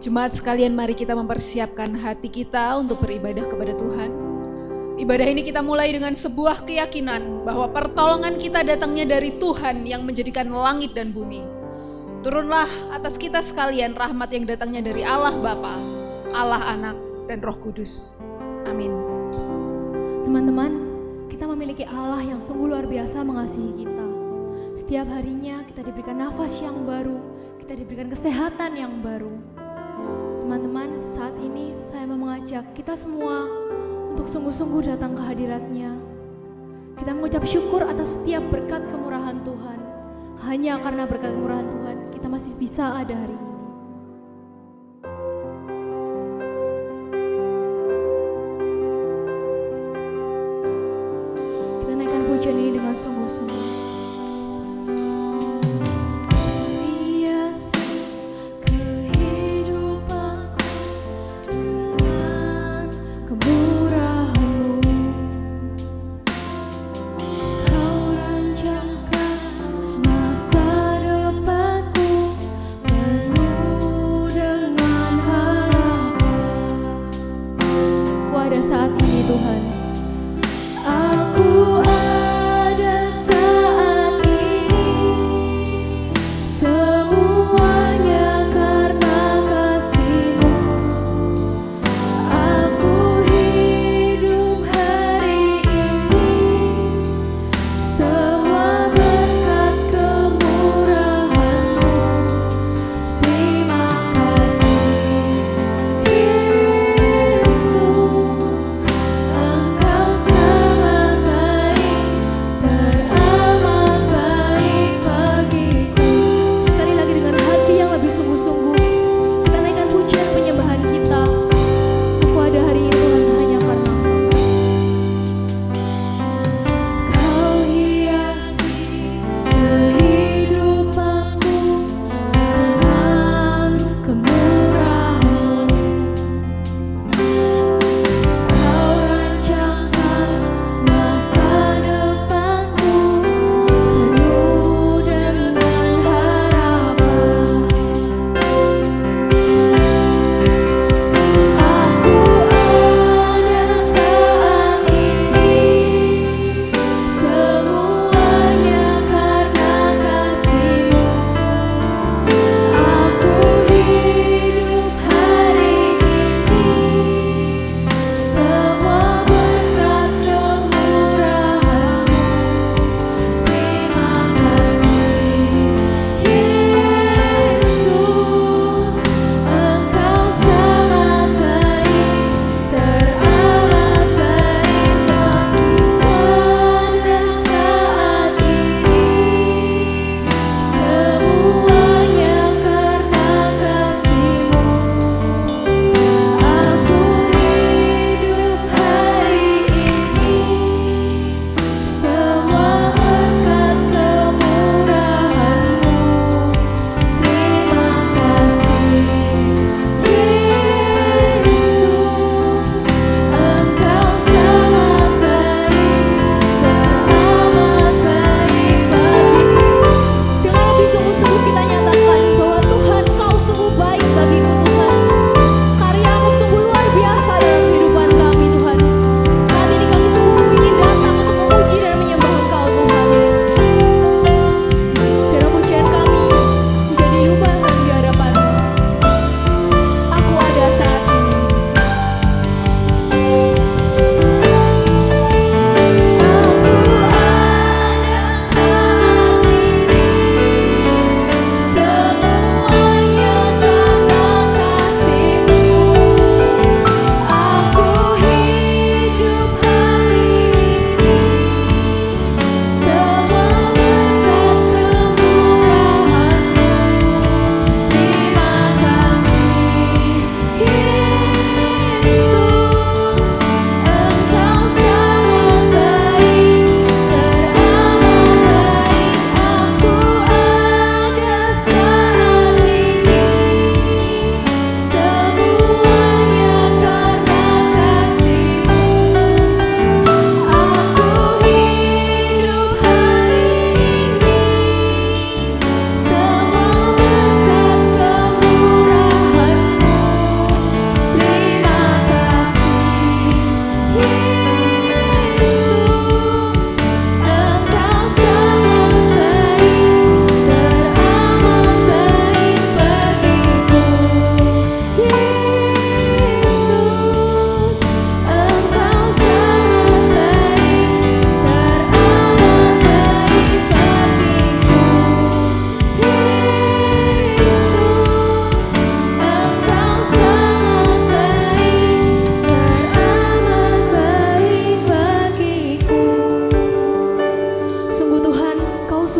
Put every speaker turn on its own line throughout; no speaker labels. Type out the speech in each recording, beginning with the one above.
Jemaat sekalian, mari kita mempersiapkan hati kita untuk beribadah kepada Tuhan. Ibadah ini kita mulai dengan sebuah keyakinan bahwa pertolongan kita datangnya dari Tuhan yang menjadikan langit dan bumi. Turunlah atas kita sekalian rahmat yang datangnya dari Allah Bapa, Allah Anak, dan Roh Kudus. Amin.
Teman-teman, kita memiliki Allah yang sungguh luar biasa mengasihi kita. Setiap harinya kita diberikan nafas yang baru, kita diberikan kesehatan yang baru. Teman-teman, saat ini saya mau mengajak kita semua untuk sungguh-sungguh datang ke hadirat-Nya. Kita mengucap syukur atas setiap berkat kemurahan Tuhan. Hanya karena berkat kemurahan Tuhan, kita masih bisa ada hari ini. Kita naikkan pujian ini dengan sungguh-sungguh.
Masa depanku penuh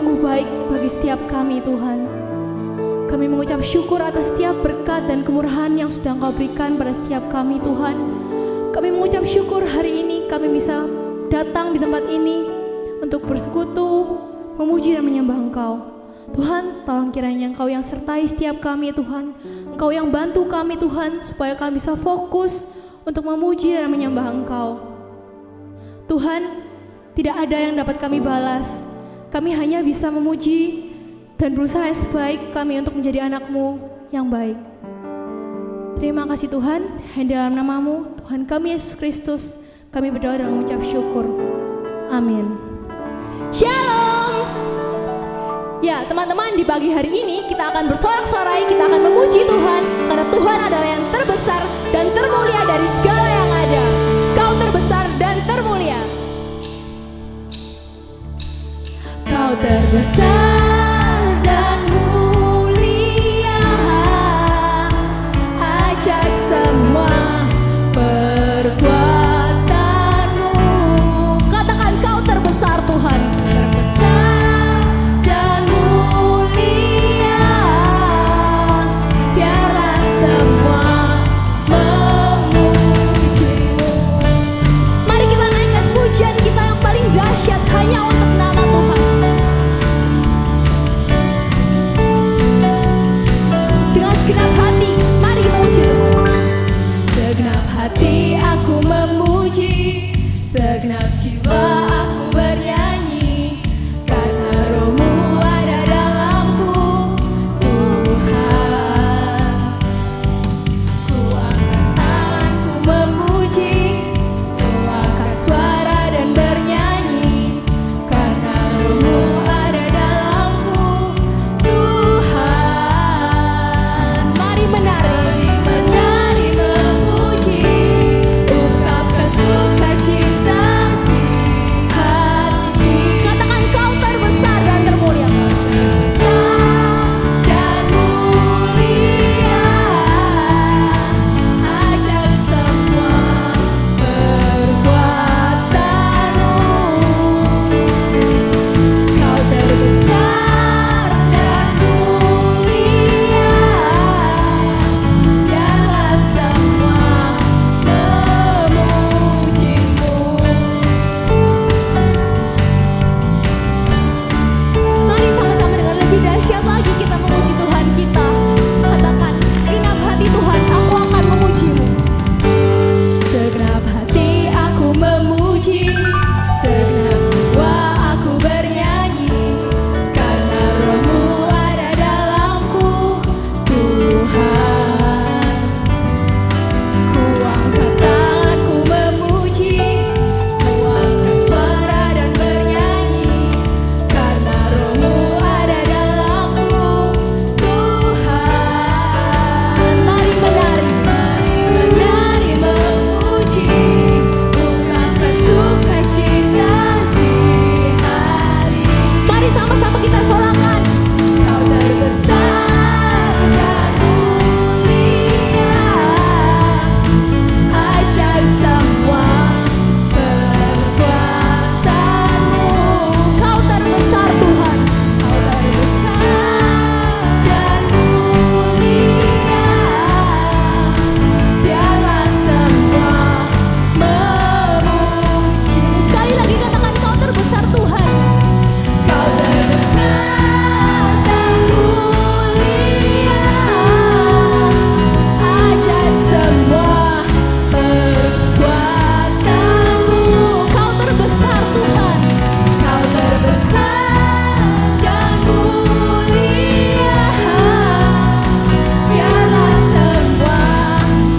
sungguh baik bagi setiap kami Tuhan. Kami mengucap syukur atas setiap berkat dan kemurahan yang sudah Engkau berikan pada setiap kami Tuhan. Kami mengucap syukur hari ini kami bisa datang di tempat ini untuk bersekutu, memuji dan menyembah Engkau. Tuhan, tolong kiranya Engkau yang sertai setiap kami Tuhan. Engkau yang bantu kami Tuhan, supaya kami bisa fokus untuk memuji dan menyembah Engkau. Tuhan, tidak ada yang dapat kami balas. Kami hanya bisa memuji dan berusaha yang sebaik kami untuk menjadi anak-Mu yang baik. Terima kasih Tuhan, hanya dalam nama-Mu, Tuhan kami Yesus Kristus, kami berdoa dan mengucap syukur. Amin. Shalom. Ya teman-teman, di pagi hari ini kita akan bersorak-sorai, kita akan memuji Tuhan, karena Tuhan adalah yang terbesar dan termulia dari segala yang ada. Kau terbesar dan termulia. Kau terbesar dan mulia, ajaib semua perbuatan-Mu. Katakan kau terbesar Tuhan. Terbesar dan mulia, biarlah semua memuji-Mu. Mari kita naikkan pujian kita yang paling dahsyat hanya untuk nama Tuhan. Dengan segenap hati, mari kita puji Tuhan. Segenap hati aku memuji, segenap jiwa aku bernyanyi, karena Roh-Mu ada dalamku, Tuhan. Ku angkat tanganku memuji, ku angkat suara dan bernyanyi, karena Roh-Mu ada dalamku, Tuhan. Mari menari, menari memuji, ungkapkan sukacita di hati. Katakan kau terbesar dan termulia. Terbesar dan mulia, ajaib semua perbuatan-Mu. Kau terbesar dan mulia, biarlah semua memuji-Mu. Mari sama-sama dengan lebih dahsyat lagi kita memuji Tuhan kita. Katakan, segenap hati Tuhan, aku akan memuji-Mu. Segenap hati aku memuji, segenap jiwa aku bernyanyi, karena Roh-Mu ada dalamku, Tuhan. Ku angkat tanganku memuji, ku angkat suara dan bernyanyi, karena Roh-Mu ada dalamku, Tuhan. Mari menari, menari memuji, ungkapkan sukacita di hati. Mari sama-sama kita sorakan. Kau terbesar dan mulia, ajaib semua perbuatan-Mu. Kau terbesar Tuhan, Kau terbesar dan mulia, biarlah semua memuji-Mu. Sekali lagi katakan kau terbesar Tuhan. Kau terbesar dan mulia, ajaib semua perbuatan-Mu. Kau terbesar Tuhan, Kau terbesar dan mulia, biarlah semua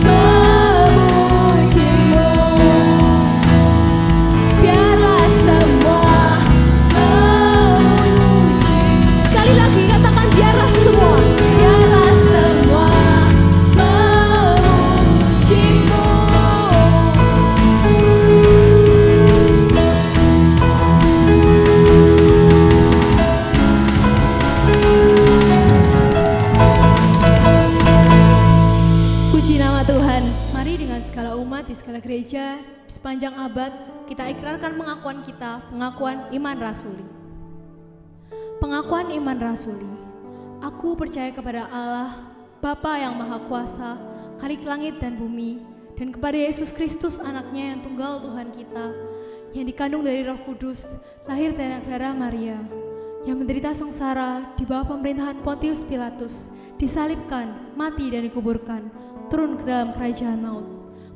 memuji-Mu. Biarlah semua memuji. Sekali lagi katakan biarlah semua, biarlah semua memuji-Mu. Puji nama Tuhan. Mari dengan segala umat di segala gereja di sepanjang abad kita ikrarkan pengakuan kita, pengakuan iman rasuli. Pengakuan iman rasuli. Aku percaya kepada Allah, Bapa yang Maha Kuasa, Khalik langit dan bumi, dan kepada Yesus Kristus anaknya yang tunggal Tuhan kita, yang dikandung dari Roh Kudus, lahir dari darah Maria, yang menderita sengsara di bawah pemerintahan Pontius Pilatus, disalibkan, mati dan dikuburkan, turun ke dalam kerajaan maut.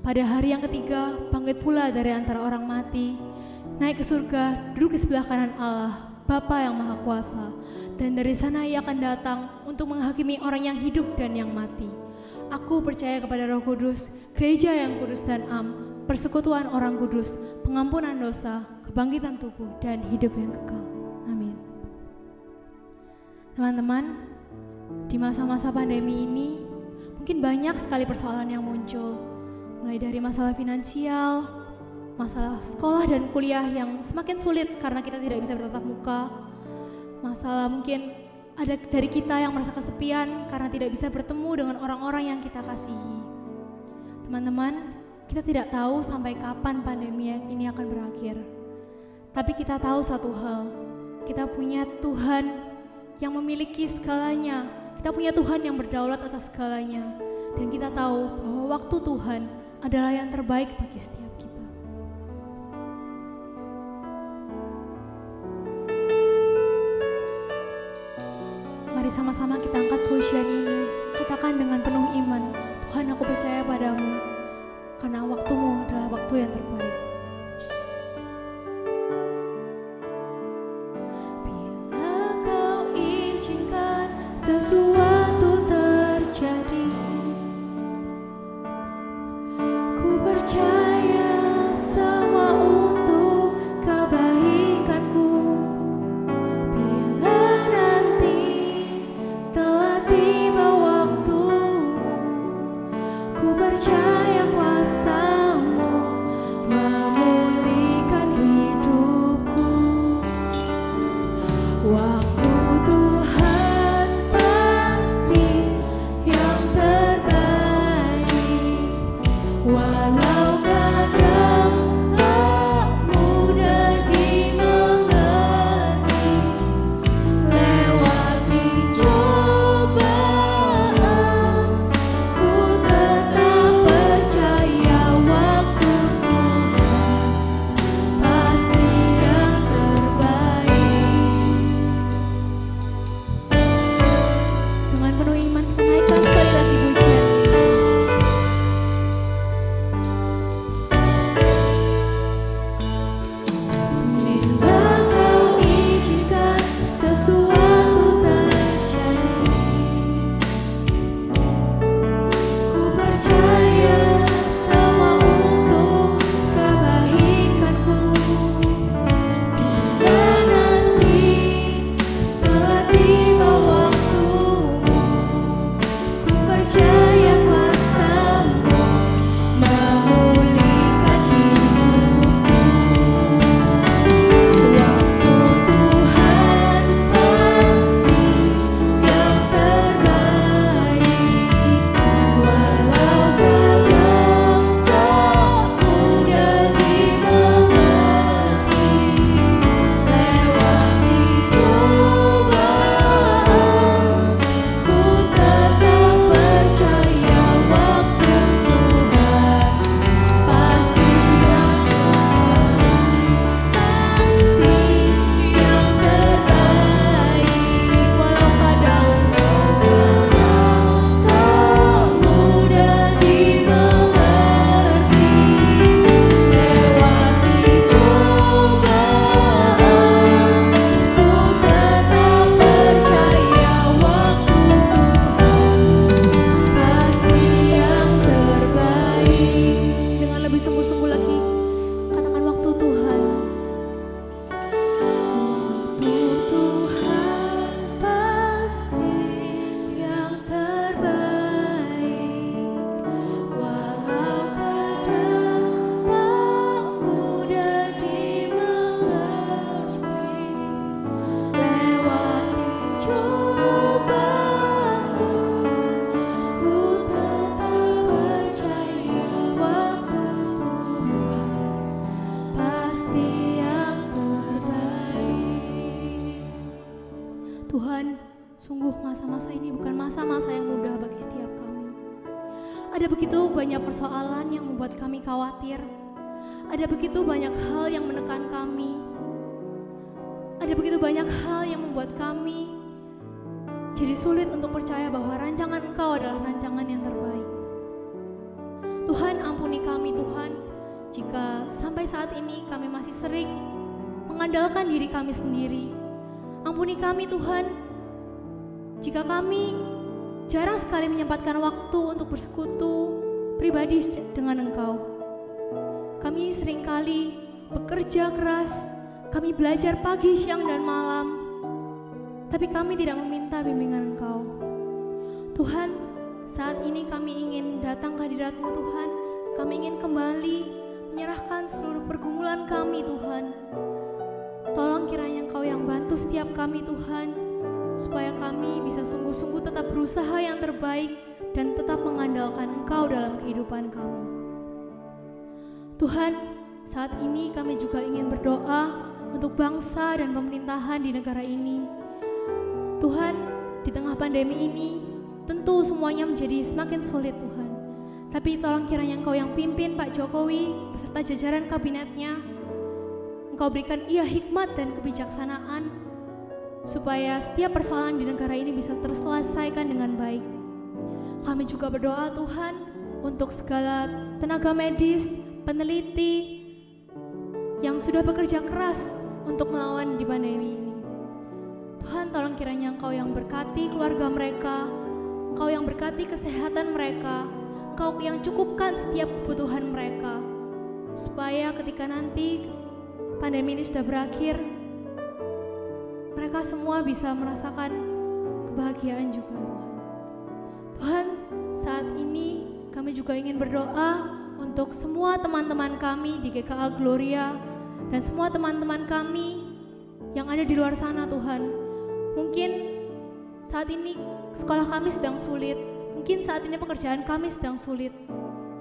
Pada hari yang ketiga, bangkit pula dari antara orang mati, naik ke surga, duduk di sebelah kanan Allah, Bapa yang Maha Kuasa, dan dari sana Ia akan datang untuk menghakimi orang yang hidup dan yang mati. Aku percaya kepada Roh Kudus, gereja yang kudus dan am, persekutuan orang kudus, pengampunan dosa, kebangkitan tubuh, dan hidup yang kekal. Amin. Teman-teman, di masa-masa pandemi ini, mungkin banyak sekali persoalan yang muncul, mulai dari masalah finansial, masalah sekolah dan kuliah yang semakin sulit karena kita tidak bisa bertatap muka. Masalah mungkin ada dari kita yang merasa kesepian karena tidak bisa bertemu dengan orang-orang yang kita kasihi. Teman-teman, kita tidak tahu sampai kapan pandemi ini akan berakhir. Tapi kita tahu satu hal, kita punya Tuhan yang memiliki segalanya. Kita punya Tuhan yang berdaulat atas segalanya. Dan kita tahu bahwa waktu Tuhan adalah yang terbaik bagi setiap kita. Mari sama-sama kita angkat pujian ini. Katakan dengan penuh iman, Tuhan, aku percaya padamu, karena waktumu adalah waktu yang terbaik. Bila kau izinkan sesuatu terjadi, ku percaya semua untuk kebaikanku. Bila nanti telah tiba waktumu, ku percaya kuasa-Mu. Tuhan, sungguh masa-masa ini bukan masa-masa yang mudah bagi setiap kami. Ada begitu banyak persoalan yang membuat kami khawatir. Ada begitu banyak hal yang menekan kami. Ada begitu banyak hal yang membuat kami jadi sulit untuk percaya bahwa rancangan Engkau adalah rancangan yang terbaik. Tuhan, ampuni kami Tuhan, jika sampai saat ini kami masih sering mengandalkan diri kami sendiri. Ampuni kami Tuhan, jika kami jarang sekali menyempatkan waktu untuk bersekutu pribadi dengan Engkau. Kami seringkali bekerja keras, kami belajar pagi, siang, dan malam, tapi kami tidak meminta bimbingan Engkau. Tuhan, saat ini kami ingin datang ke hadirat-Mu Tuhan. Kami ingin kembali menyerahkan seluruh pergumulan kami Tuhan. Tolong kiranya Engkau yang bantu setiap kami Tuhan, supaya kami bisa sungguh-sungguh tetap berusaha yang terbaik dan tetap mengandalkan Engkau dalam kehidupan kami. Tuhan, saat ini kami juga ingin berdoa untuk bangsa dan pemerintahan di negara ini. Tuhan, di tengah pandemi ini tentu semuanya menjadi semakin sulit Tuhan. Tapi tolong kiranya Engkau yang pimpin Pak Jokowi beserta jajaran kabinetnya. Engkau berikan ia hikmat dan kebijaksanaan supaya setiap persoalan di negara ini bisa terselesaikan dengan baik. Kami juga berdoa Tuhan untuk segala tenaga medis, peneliti yang sudah bekerja keras untuk melawan di pandemi ini. Tuhan, tolong kiranya Engkau yang berkati keluarga mereka, Engkau yang berkati kesehatan mereka, Engkau yang cukupkan setiap kebutuhan mereka, supaya ketika nanti pandemi ini sudah berakhir, mereka semua bisa merasakan kebahagiaan juga Tuhan. Tuhan, saat ini kami juga ingin berdoa untuk semua teman-teman kami di GKA Gloria dan semua teman-teman kami yang ada di luar sana Tuhan. Mungkin saat ini sekolah kami sedang sulit, mungkin saat ini pekerjaan kami sedang sulit.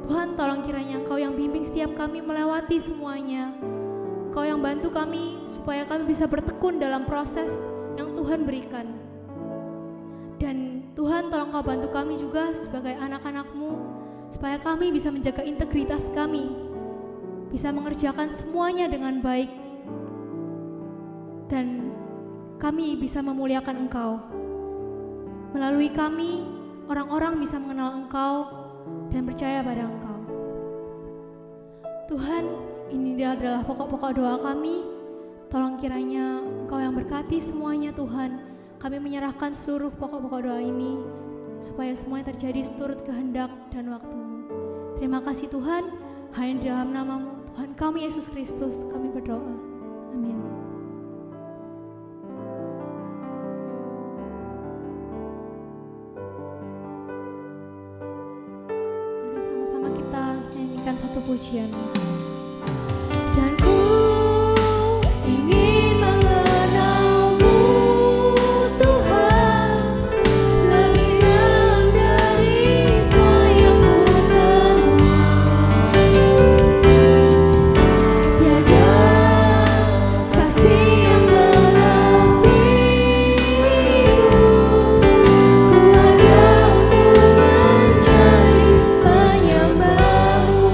Tuhan, tolong kiranya Engkau yang bimbing setiap kami melewati semuanya. Engkau yang bantu kami supaya kami bisa bertekun dalam proses yang Tuhan berikan. Dan Tuhan, tolong Kau bantu kami juga sebagai anak-anak-Mu, supaya kami bisa menjaga integritas kami, bisa mengerjakan semuanya dengan baik, dan kami bisa memuliakan Engkau. Melalui kami, orang-orang bisa mengenal Engkau dan percaya pada Engkau. Tuhan, ini adalah pokok-pokok doa kami. Tolong kiranya Engkau yang berkati semuanya Tuhan. Kami menyerahkan seluruh pokok-pokok doa ini supaya semuanya terjadi seturut kehendak dan waktu-Mu. Terima kasih Tuhan, hanya di dalam nama-Mu Tuhan kami Yesus Kristus kami berdoa. Amin. Mari sama-sama kita nyanyikan satu pujian. Dan ku ingin mengenal-Mu Tuhan, lebih dalam dari semua yang ku kenal. Tiada kasih yang melebihi-Mu, ku ada untuk menjadi penyembah-Mu.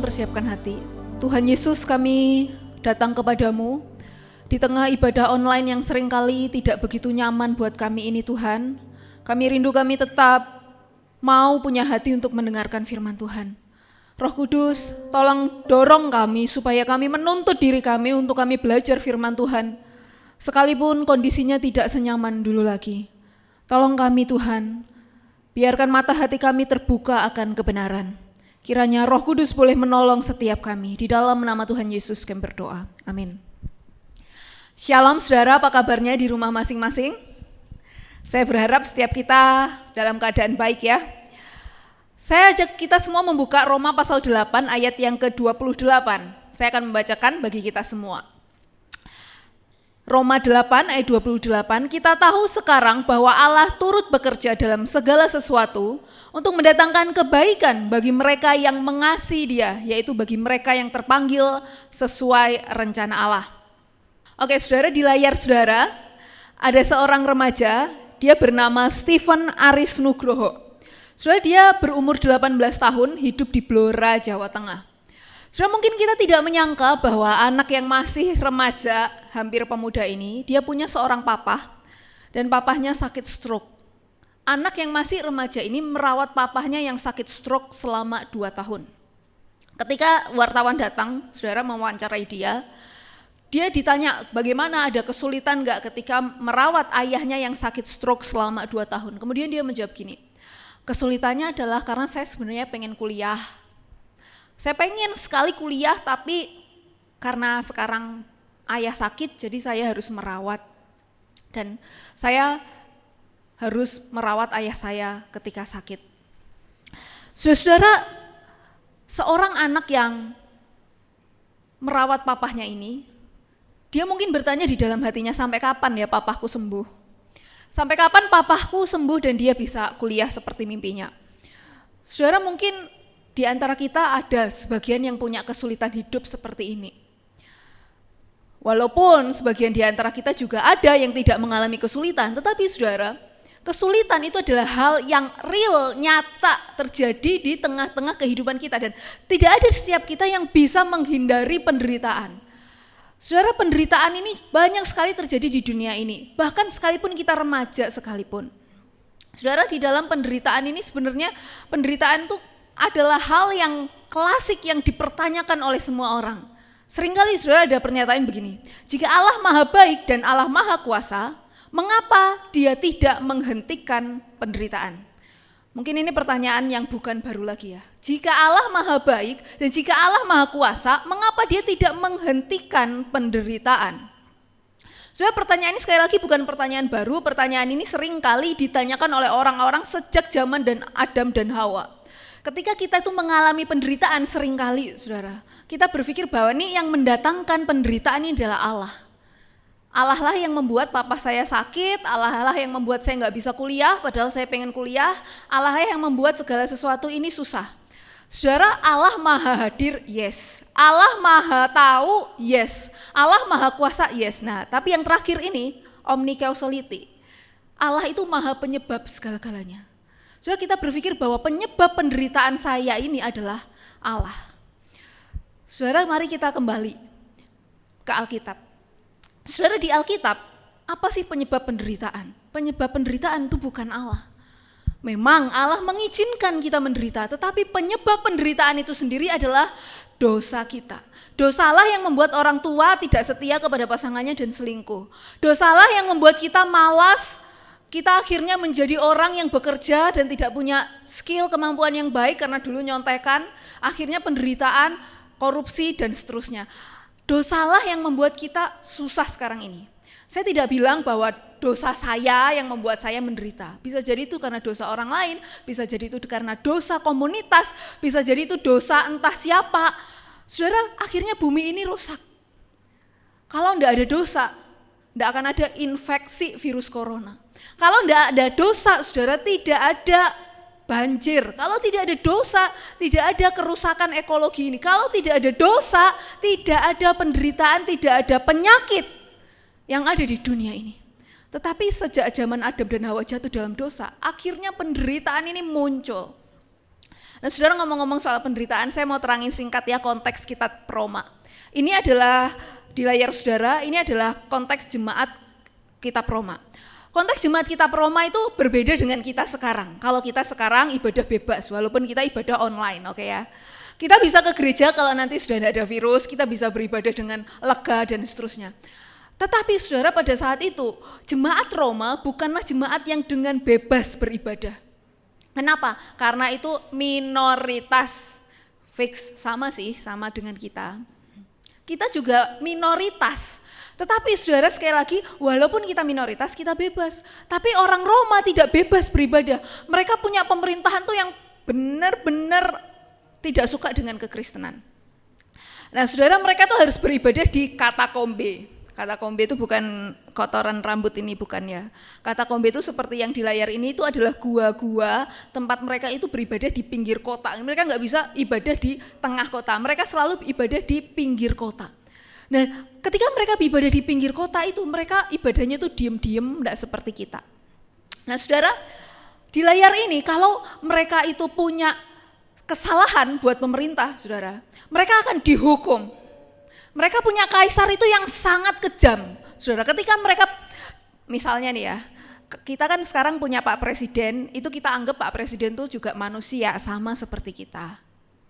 mempersiapkan hati. Tuhan Yesus, kami datang kepadamu di tengah ibadah online yang seringkali tidak begitu nyaman buat kami ini Tuhan. Kami rindu kami tetap mau punya hati untuk mendengarkan firman Tuhan. Roh Kudus, tolong dorong kami supaya kami menuntut diri kami untuk kami belajar firman Tuhan. Sekalipun kondisinya tidak senyaman dulu lagi. Tolong kami Tuhan, biarkan mata hati kami terbuka akan kebenaran. Kiranya Roh Kudus boleh menolong setiap kami. Di dalam nama Tuhan Yesus kami berdoa. Amin. Shalom saudara, apa kabarnya di rumah masing-masing? Saya berharap setiap kita dalam keadaan baik ya. Saya ajak kita semua membuka Roma pasal 8 ayat yang ke-28. Saya akan membacakan bagi kita semua. Roma 8 ayat 28, kita tahu sekarang bahwa Allah turut bekerja dalam segala sesuatu untuk mendatangkan kebaikan bagi mereka yang mengasihi Dia, yaitu bagi mereka yang terpanggil sesuai rencana Allah. Oke saudara, di layar saudara ada seorang remaja, dia bernama Stephen Aris Nugroho. Saudara, dia berumur 18 tahun, hidup di Blora, Jawa Tengah. Saudara, mungkin kita tidak menyangka bahwa anak yang masih remaja, hampir pemuda ini, dia punya seorang papa, dan papahnya sakit stroke. Anak yang masih remaja ini merawat papahnya yang sakit stroke selama 2 tahun. Ketika wartawan datang, saudara mewawancarai dia ditanya bagaimana, ada kesulitan enggak ketika merawat ayahnya yang sakit stroke selama 2 tahun. Kemudian dia menjawab gini, kesulitannya adalah karena saya sebenarnya pengen kuliah. Saya pengen sekali kuliah, tapi karena sekarang ayah sakit, jadi saya harus merawat. Dan saya harus merawat ayah saya ketika sakit. Saudara, seorang anak yang merawat papahnya ini, dia mungkin bertanya di dalam hatinya, sampai kapan ya papahku sembuh? Sampai kapan papahku sembuh dan dia bisa kuliah seperti mimpinya? Saudara, mungkin di antara kita ada sebagian yang punya kesulitan hidup seperti ini. Walaupun sebagian di antara kita juga ada yang tidak mengalami kesulitan, tetapi saudara, kesulitan itu adalah hal yang real, nyata terjadi di tengah-tengah kehidupan kita, dan tidak ada setiap kita yang bisa menghindari penderitaan. Saudara, penderitaan ini banyak sekali terjadi di dunia ini, bahkan sekalipun kita remaja sekalipun. Saudara, di dalam penderitaan ini sebenarnya penderitaan itu adalah hal yang klasik yang dipertanyakan oleh semua orang. Seringkali saudara ada pernyataan begini, jika Allah maha baik dan Allah maha kuasa, mengapa dia tidak menghentikan penderitaan? Mungkin ini pertanyaan yang bukan baru lagi ya. Jika Allah maha baik dan jika Allah maha kuasa, mengapa dia tidak menghentikan penderitaan? Saudara, pertanyaan ini sekali lagi bukan pertanyaan baru, pertanyaan ini seringkali ditanyakan oleh orang-orang sejak zaman dan Adam dan Hawa. Ketika kita itu mengalami penderitaan seringkali, saudara, kita berpikir bahwa ini yang mendatangkan penderitaan ini adalah Allah. Allah lah yang membuat papa saya sakit, Allah lah yang membuat saya nggak bisa kuliah, padahal saya pengen kuliah, Allah lah yang membuat segala sesuatu ini susah. Saudara, Allah maha hadir, yes. Allah maha tahu, yes. Allah maha kuasa, yes. Nah, tapi yang terakhir ini, omnicausality. Allah itu maha penyebab segala-galanya. Saudara, kita berpikir bahwa penyebab penderitaan saya ini adalah Allah. Saudara, mari kita kembali ke Alkitab. Saudara, di Alkitab, apa sih penyebab penderitaan? Penyebab penderitaan itu bukan Allah. Memang Allah mengizinkan kita menderita, tetapi penyebab penderitaan itu sendiri adalah dosa kita. Dosalah yang membuat orang tua tidak setia kepada pasangannya dan selingkuh. Dosalah yang membuat kita malas, kita akhirnya menjadi orang yang bekerja dan tidak punya skill, kemampuan yang baik karena dulu nyontekan, akhirnya penderitaan, korupsi, dan seterusnya. Dosalah yang membuat kita susah sekarang ini. Saya tidak bilang bahwa dosa saya yang membuat saya menderita. Bisa jadi itu karena dosa orang lain, bisa jadi itu karena dosa komunitas, bisa jadi itu dosa entah siapa. Saudara, akhirnya bumi ini rusak. Kalau enggak ada dosa, enggak akan ada infeksi virus corona. Kalau enggak ada dosa, saudara, tidak ada banjir. Kalau tidak ada dosa, tidak ada kerusakan ekologi ini. Kalau tidak ada dosa, tidak ada penderitaan, tidak ada penyakit yang ada di dunia ini. Tetapi sejak zaman Adam dan Hawa jatuh dalam dosa, akhirnya penderitaan ini muncul. Nah, saudara, ngomong-ngomong soal penderitaan, saya mau terangin singkat ya konteks kitab Roma. Ini adalah di layar saudara, ini adalah konteks jemaat kitab Roma. Konteks jemaat kitab Roma itu berbeda dengan kita sekarang. Kalau kita sekarang ibadah bebas, walaupun kita ibadah online, oke ya. Kita bisa ke gereja kalau nanti sudah tidak ada virus, kita bisa beribadah dengan lega dan seterusnya. Tetapi saudara, pada saat itu, jemaat Roma bukanlah jemaat yang dengan bebas beribadah. Kenapa? Karena itu minoritas, fix sama sih, sama dengan kita. Kita juga minoritas. Tetapi saudara, sekali lagi, walaupun kita minoritas, kita bebas. Tapi orang Roma tidak bebas beribadah. Mereka punya pemerintahan tuh yang benar-benar tidak suka dengan kekristenan. Nah saudara, mereka tuh harus beribadah di katakombe. Katakombe itu bukan kotoran rambut ini, bukan ya. Katakombe itu seperti yang di layar ini, itu adalah gua-gua tempat mereka itu beribadah di pinggir kota. Mereka nggak bisa ibadah di tengah kota, mereka selalu ibadah di pinggir kota. Nah ketika mereka ibadah di pinggir kota itu, mereka ibadahnya itu diem-diem, nggak seperti kita. Nah saudara, di layar ini kalau mereka itu punya kesalahan buat pemerintah, saudara, mereka akan dihukum. Mereka punya kaisar itu yang sangat kejam, saudara. Ketika mereka, misalnya nih ya, kita kan sekarang punya Pak Presiden, itu kita anggap Pak Presiden itu juga manusia, sama seperti kita.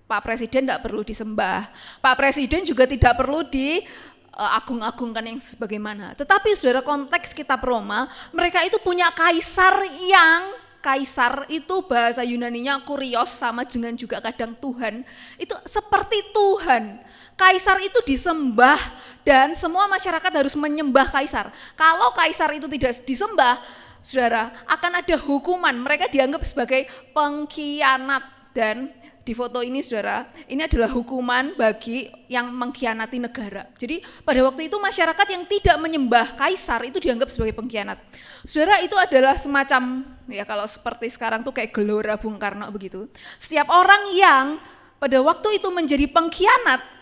Pak Presiden tidak perlu disembah, Pak Presiden juga tidak perlu diagung-agungkan yang sebagaimana. Tetapi saudara, konteks kitab Roma, mereka itu punya kaisar yang, kaisar itu bahasa Yunaninya kurios, sama dengan juga kadang Tuhan, itu seperti Tuhan. Kaisar itu disembah dan semua masyarakat harus menyembah kaisar. Kalau kaisar itu tidak disembah, saudara, akan ada hukuman. Mereka dianggap sebagai pengkhianat. Dan di foto ini saudara, ini adalah hukuman bagi yang mengkhianati negara. Jadi pada waktu itu masyarakat yang tidak menyembah kaisar itu dianggap sebagai pengkhianat. Saudara, itu adalah semacam, ya kalau seperti sekarang tuh kayak Gelora Bung Karno begitu. Setiap orang yang pada waktu itu menjadi pengkhianat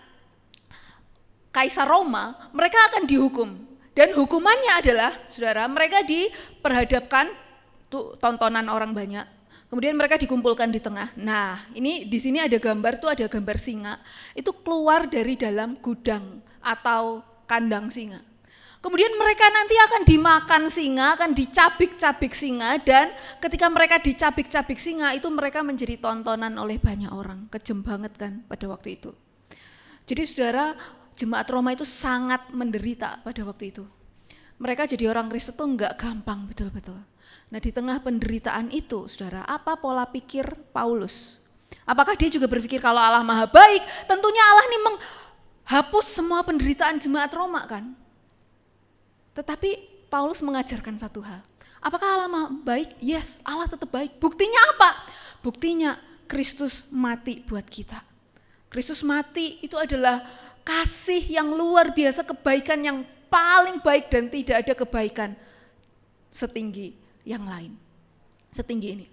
Kaisar Roma, mereka akan dihukum. Dan hukumannya adalah, saudara, mereka diperhadapkan, tuh tontonan orang banyak, kemudian mereka dikumpulkan di tengah. Nah, ini di sini ada gambar, tuh ada gambar singa, itu keluar dari dalam gudang atau kandang singa. Kemudian mereka nanti akan dimakan singa, akan dicabik-cabik singa, dan ketika mereka dicabik-cabik singa, itu mereka menjadi tontonan oleh banyak orang. Kejem banget kan pada waktu itu. Jadi saudara, jemaat Roma itu sangat menderita pada waktu itu. Mereka jadi orang Kristen itu enggak gampang betul-betul. Nah di tengah penderitaan itu, saudara, apa pola pikir Paulus? Apakah dia juga berpikir kalau Allah Maha Baik? Tentunya Allah ini menghapus semua penderitaan jemaat Roma kan? Tetapi Paulus mengajarkan satu hal. Apakah Allah Maha Baik? Yes, Allah tetap baik. Buktinya apa? Buktinya Kristus mati buat kita. Kristus mati itu adalah kasih yang luar biasa, kebaikan yang paling baik, dan tidak ada kebaikan setinggi yang lain, setinggi ini.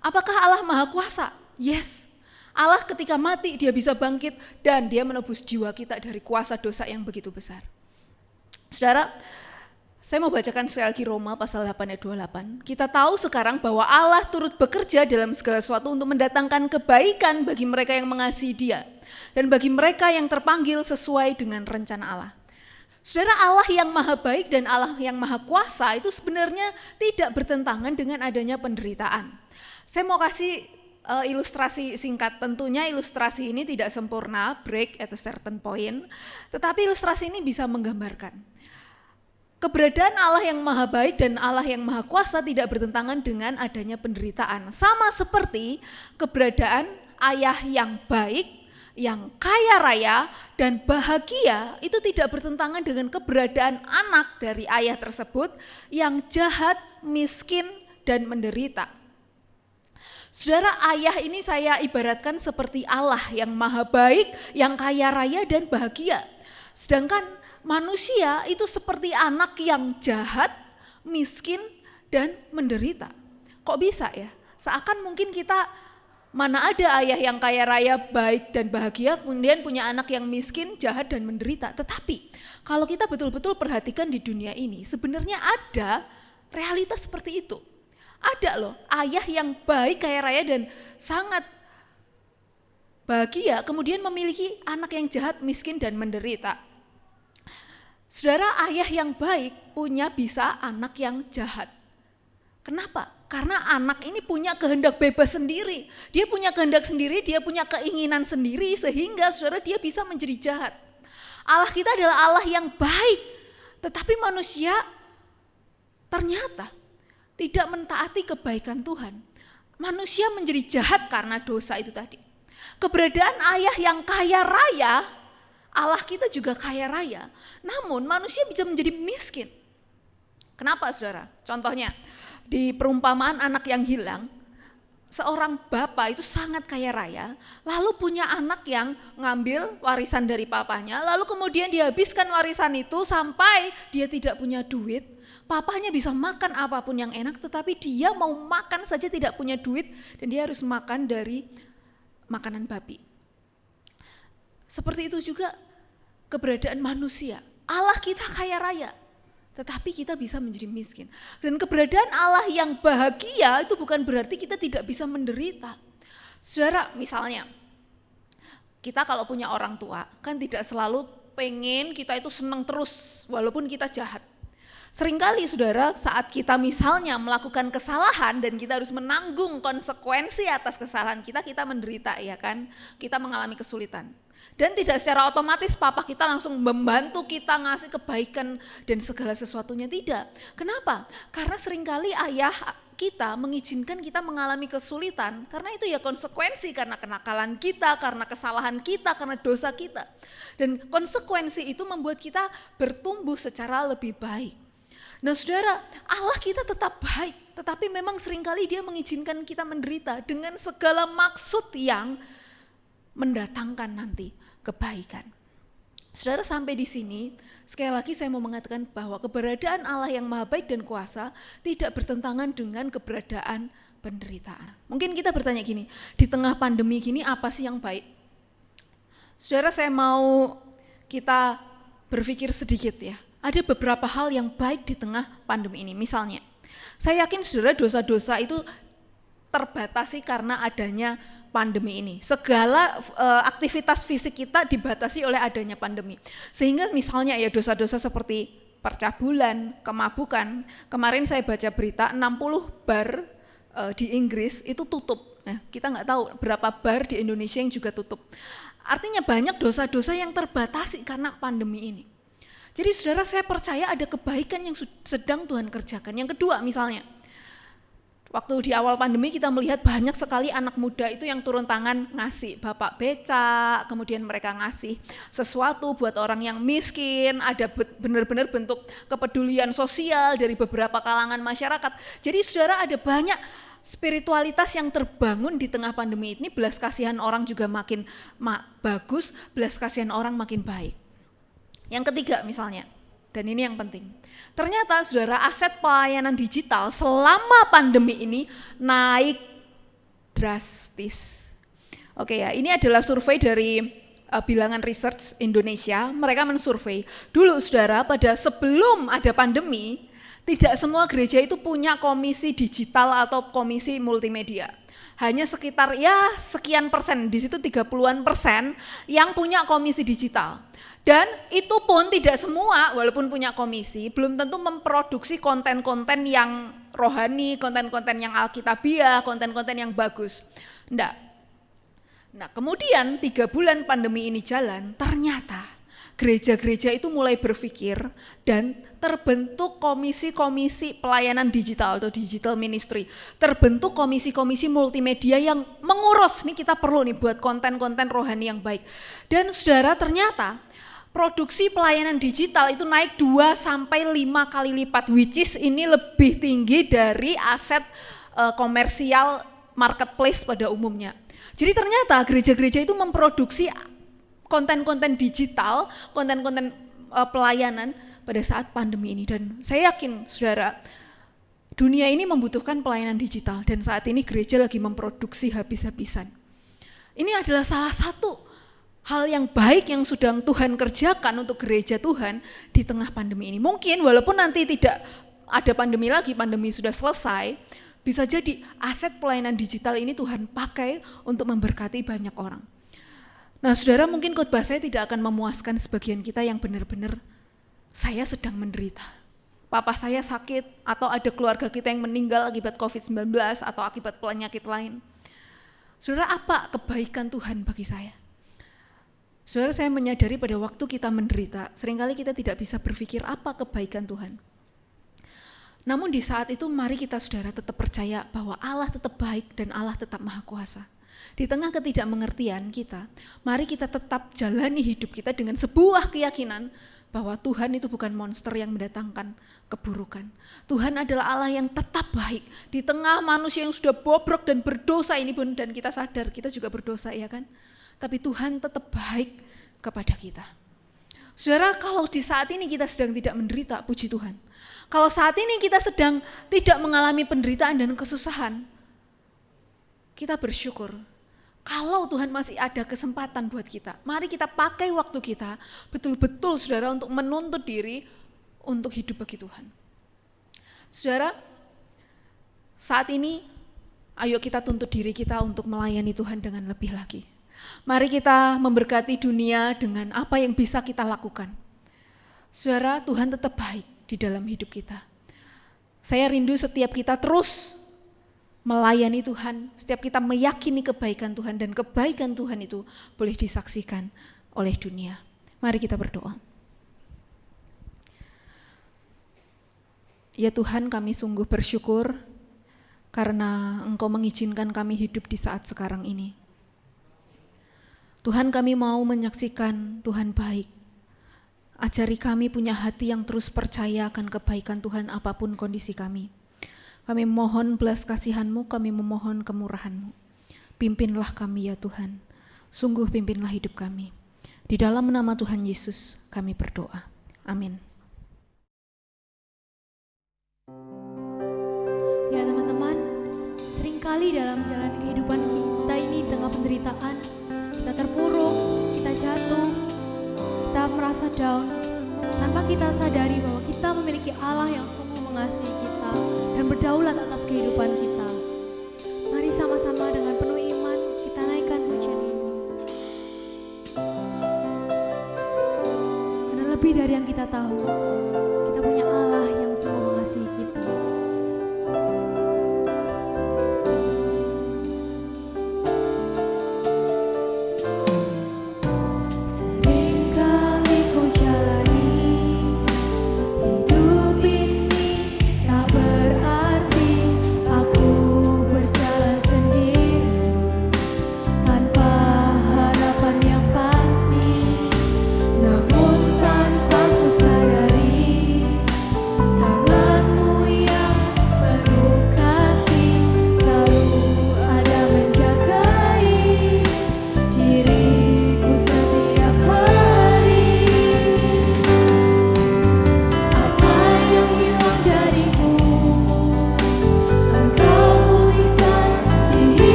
Apakah Allah Maha Kuasa? Yes. Allah ketika mati dia bisa bangkit dan dia menebus jiwa kita dari kuasa dosa yang begitu besar. Saudara, saya mau bacakan sekali lagi Roma pasal 8 ayat 28. Kita tahu sekarang bahwa Allah turut bekerja dalam segala sesuatu untuk mendatangkan kebaikan bagi mereka yang mengasihi Dia dan bagi mereka yang terpanggil sesuai dengan rencana Allah. Saudara, Allah yang maha baik dan Allah yang maha kuasa itu sebenarnya tidak bertentangan dengan adanya penderitaan. Saya mau kasih ilustrasi singkat. Tentunya ilustrasi ini tidak sempurna, break at a certain point, tetapi ilustrasi ini bisa menggambarkan keberadaan Allah yang maha baik dan Allah yang maha kuasa tidak bertentangan dengan adanya penderitaan. Sama seperti keberadaan ayah yang baik, yang kaya raya dan bahagia itu tidak bertentangan dengan keberadaan anak dari ayah tersebut yang jahat, miskin, dan menderita. Saudara, ayah ini saya ibaratkan seperti Allah yang maha baik, yang kaya raya dan bahagia. Sedangkan manusia itu seperti anak yang jahat, miskin, dan menderita. Kok bisa ya? Seakan mungkin kita, mana ada ayah yang kaya raya, baik, dan bahagia, kemudian punya anak yang miskin, jahat, dan menderita. Tetapi kalau kita betul-betul perhatikan di dunia ini, sebenarnya ada realitas seperti itu. Ada loh, ayah yang baik, kaya raya, dan sangat bahagia kemudian memiliki anak yang jahat, miskin, dan menderita. Saudara, ayah yang baik punya bisa anak yang jahat. Kenapa? Karena anak ini punya kehendak bebas sendiri. Dia punya kehendak sendiri, dia punya keinginan sendiri, sehingga saudara dia bisa menjadi jahat. Allah kita adalah Allah yang baik, tetapi manusia ternyata tidak mentaati kebaikan Tuhan. Manusia menjadi jahat karena dosa itu tadi. Keberadaan ayah yang kaya raya, Allah kita juga kaya raya, namun manusia bisa menjadi miskin. Kenapa saudara? Contohnya, di perumpamaan anak yang hilang, seorang bapak itu sangat kaya raya, lalu punya anak yang ngambil warisan dari papanya, lalu kemudian dihabiskan warisan itu sampai dia tidak punya duit. Papanya bisa makan apapun yang enak, tetapi dia mau makan saja tidak punya duit, dan dia harus makan dari makanan babi. Seperti itu juga keberadaan manusia. Allah kita kaya raya, tetapi kita bisa menjadi miskin. Dan keberadaan Allah yang bahagia itu bukan berarti kita tidak bisa menderita. Saudara, misalnya kita kalau punya orang tua kan tidak selalu pengen kita itu senang terus walaupun kita jahat. Seringkali saudara, saat kita misalnya melakukan kesalahan dan kita harus menanggung konsekuensi atas kesalahan kita, kita menderita, ya kan? Kita mengalami kesulitan. Dan tidak secara otomatis papa kita langsung membantu kita ngasih kebaikan dan segala sesuatunya, tidak. Kenapa? Karena seringkali ayah kita mengizinkan kita mengalami kesulitan, karena itu ya konsekuensi, karena kenakalan kita, karena kesalahan kita, karena dosa kita. Dan konsekuensi itu membuat kita bertumbuh secara lebih baik. Nah saudara, Allah kita tetap baik, tetapi memang seringkali dia mengizinkan kita menderita dengan segala maksud yang mendatangkan nanti kebaikan. Saudara, sampai di sini, sekali lagi saya mau mengatakan bahwa keberadaan Allah yang maha baik dan kuasa tidak bertentangan dengan keberadaan penderitaan. Mungkin kita bertanya gini, di tengah pandemi gini apa sih yang baik? Saudara, saya mau kita berpikir sedikit ya. Ada beberapa hal yang baik di tengah pandemi ini. Misalnya, saya yakin saudara dosa-dosa itu terbatasi karena adanya pandemi ini. Segala aktivitas fisik kita dibatasi oleh adanya pandemi. Sehingga misalnya ya dosa-dosa seperti percabulan, kemabukan. Kemarin saya baca berita 60 bar di Inggris itu tutup. Nah, kita nggak tahu berapa bar di Indonesia yang juga tutup. Artinya banyak dosa-dosa yang terbatasi karena pandemi ini. Jadi saudara, saya percaya ada kebaikan yang sedang Tuhan kerjakan. Yang kedua misalnya, waktu di awal pandemi kita melihat banyak sekali anak muda itu yang turun tangan ngasih, bapak becak, kemudian mereka ngasih sesuatu buat orang yang miskin, ada benar-benar bentuk kepedulian sosial dari beberapa kalangan masyarakat. Jadi saudara, ada banyak spiritualitas yang terbangun di tengah pandemi ini, belas kasihan orang juga makin bagus, belas kasihan orang makin baik. Yang ketiga misalnya, dan ini yang penting, ternyata saudara, aset pelayanan digital selama pandemi ini naik drastis. Oke ya, ini adalah survei dari Bilangan Research Indonesia. Mereka mensurvei, dulu saudara, pada sebelum ada pandemi, tidak semua gereja itu punya komisi digital atau komisi multimedia. Hanya sekitar ya sekian persen, di situ 30-an% yang punya komisi digital. Dan itu pun tidak semua, walaupun punya komisi, belum tentu memproduksi konten-konten yang rohani, konten-konten yang alkitabiah, konten-konten yang bagus. Enggak. Nah kemudian 3 bulan pandemi ini jalan, ternyata gereja-gereja itu mulai berpikir dan terbentuk komisi-komisi pelayanan digital atau digital ministry. Terbentuk komisi-komisi multimedia yang mengurus, nih kita perlu nih buat konten-konten rohani yang baik. Dan saudara, ternyata produksi pelayanan digital itu naik 2-5 kali lipat, which is ini lebih tinggi dari aset komersial marketplace pada umumnya. Jadi ternyata gereja-gereja itu memproduksi konten-konten digital, konten-konten pelayanan pada saat pandemi ini. Dan saya yakin saudara, dunia ini membutuhkan pelayanan digital dan saat ini gereja lagi memproduksi habis-habisan. Ini adalah salah satu hal yang baik yang sedang Tuhan kerjakan untuk gereja Tuhan di tengah pandemi ini. Mungkin walaupun nanti tidak ada pandemi lagi, pandemi sudah selesai, bisa jadi aset pelayanan digital ini Tuhan pakai untuk memberkati banyak orang. Nah saudara, mungkin khotbah saya tidak akan memuaskan sebagian kita yang benar-benar saya sedang menderita. Papa saya sakit, atau ada keluarga kita yang meninggal akibat COVID-19 atau akibat penyakit lain. Saudara, apa kebaikan Tuhan bagi saya? Saudara, saya menyadari pada waktu kita menderita, seringkali kita tidak bisa berpikir apa kebaikan Tuhan. Namun di saat itu mari kita saudara tetap percaya bahwa Allah tetap baik dan Allah tetap maha kuasa. Di tengah ketidakmengertian kita, mari kita tetap jalani hidup kita dengan sebuah keyakinan bahwa Tuhan itu bukan monster yang mendatangkan keburukan. Tuhan adalah Allah yang tetap baik. Di tengah manusia yang sudah bobrok dan berdosa ini pun, dan kita sadar kita juga berdosa ya kan. Tapi Tuhan tetap baik kepada kita. Saudara, kalau di saat ini kita sedang tidak menderita, puji Tuhan. Kalau saat ini kita sedang tidak mengalami penderitaan dan kesusahan, kita bersyukur. Kalau Tuhan masih ada kesempatan buat kita, mari kita pakai waktu kita betul-betul saudara untuk menuntut diri untuk hidup bagi Tuhan. Saudara, saat ini ayo kita tuntut diri kita untuk melayani Tuhan dengan lebih lagi. Mari kita memberkati dunia dengan apa yang bisa kita lakukan. Saudara, Tuhan tetap baik di dalam hidup kita. Saya rindu setiap kita terus melayani Tuhan, setiap kita meyakini kebaikan Tuhan, dan kebaikan Tuhan itu boleh disaksikan oleh dunia. Mari kita berdoa. Ya Tuhan, kami sungguh bersyukur karena Engkau mengizinkan kami hidup di saat sekarang ini. Tuhan, kami mau menyaksikan Tuhan baik. Ajari kami punya hati yang terus percaya akan kebaikan Tuhan apapun kondisi kami. Kami mohon belas kasihan-Mu, kami memohon kemurahan-Mu. Pimpinlah kami ya Tuhan, sungguh pimpinlah hidup kami. Di dalam nama Tuhan Yesus kami berdoa. Amin.
Ya teman-teman, seringkali dalam jalan kehidupan kita ini di tengah penderitaan, kita terpuruk, kita jatuh, kita merasa down, tanpa kita sadari bahwa kita memiliki Allah yang sungguh mengasihi kita dan berdaulat atas kehidupan kita. Mari sama-sama dengan penuh iman kita naikkan pujian ini. Karena lebih dari yang kita tahu, kita punya Allah yang sungguh mengasihi kita. Namun tanpa ku sadari, tangan-Mu yang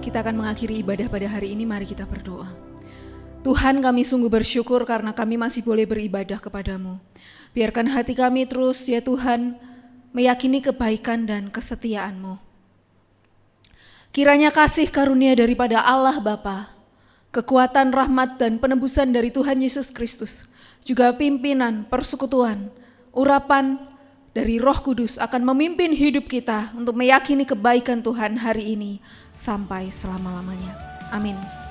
kita akan mengakhiri ibadah pada hari ini. Mari kita berdoa. Tuhan, kami sungguh bersyukur karena kami masih boleh beribadah kepadamu. Biarkan hati kami terus ya Tuhan meyakini kebaikan dan kesetiaan-Mu. Kiranya kasih karunia daripada Allah Bapa, kekuatan, rahmat, dan penebusan dari Tuhan Yesus Kristus, juga pimpinan, persekutuan, urapan dari Roh Kudus akan memimpin hidup kita untuk meyakini kebaikan Tuhan hari ini sampai selama-lamanya. Amin.